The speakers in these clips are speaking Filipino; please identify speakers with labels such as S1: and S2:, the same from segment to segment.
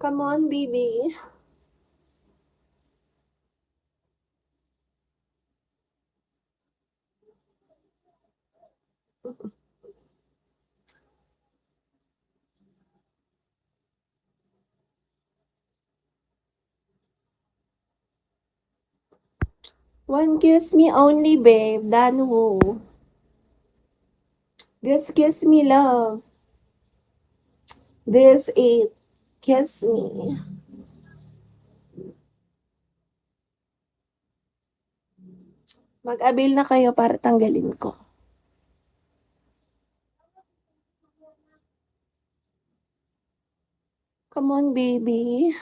S1: Come on, baby. One kiss me only, babe. Danwo. This kiss me, love. This it. Kiss me. Mag-avail na kayo para tanggalin ko. Come on, baby.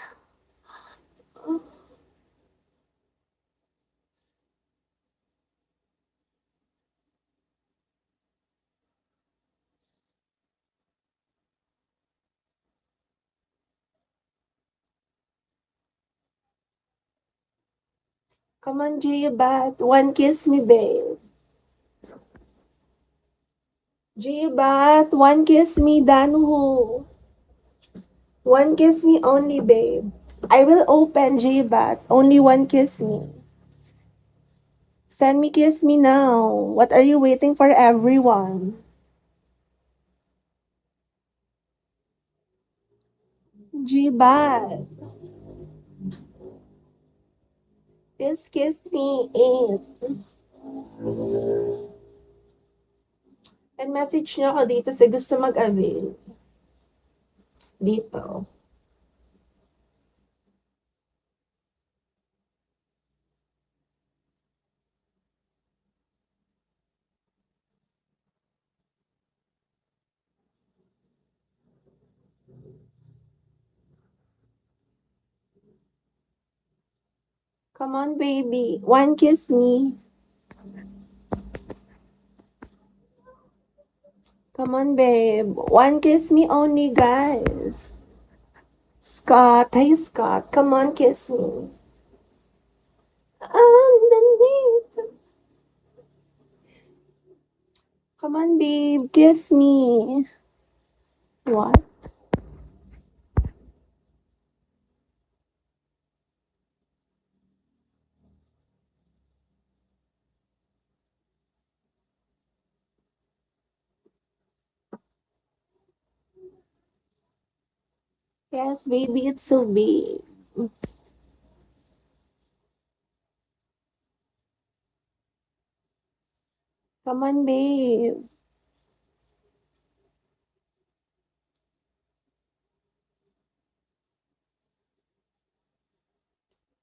S1: Come on, J-Bat. One kiss me, babe. J-Bat. One kiss me, Danwo. One kiss me only, babe. I will open, J-Bat. Only one kiss me. Send me kiss me now. What are you waiting for, everyone? J-Bat. Just kiss me it. And message nyo ako dito sa gusto mag-avail. Dito. Come on, baby. One kiss me. Come on, babe. One kiss me only, guys. Scott. Hey, Scott. Come on, kiss me. Underneath. Come on, babe. Kiss me. What? Yes, baby. It's so big. Come on, babe.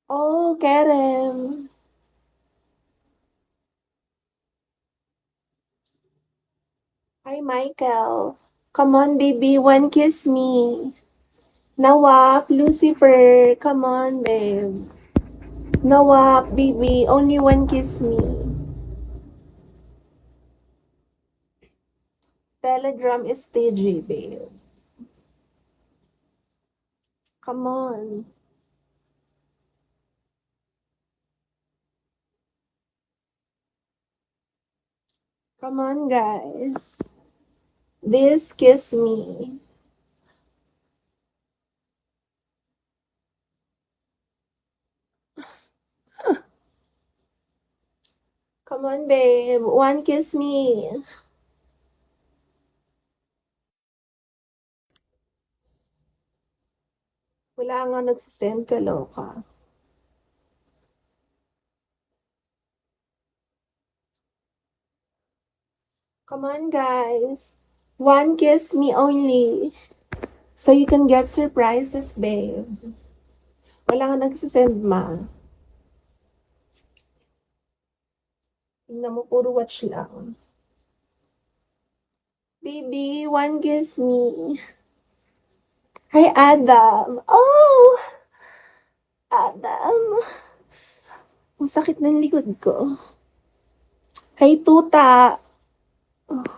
S1: Oh, Karen. Hi, Michael. Come on, baby. One kiss me. Nawap, Lucifer. Come on, babe. Nawap, baby. Only one kiss me. Telegram is TG, babe. Come on. Come on, guys. This kiss me. Come on, babe. One kiss me. Wala nga nagsisend ka, loka. Come on, guys. One kiss me only. So you can get surprises, babe. Wala nga nagsisend, ma. Tingnan mo, puro watch lang. Baby, one kiss me. Hi, Adam. Oh! Adam. Ang sakit ng likod ko. Hi, Tuta. Oh.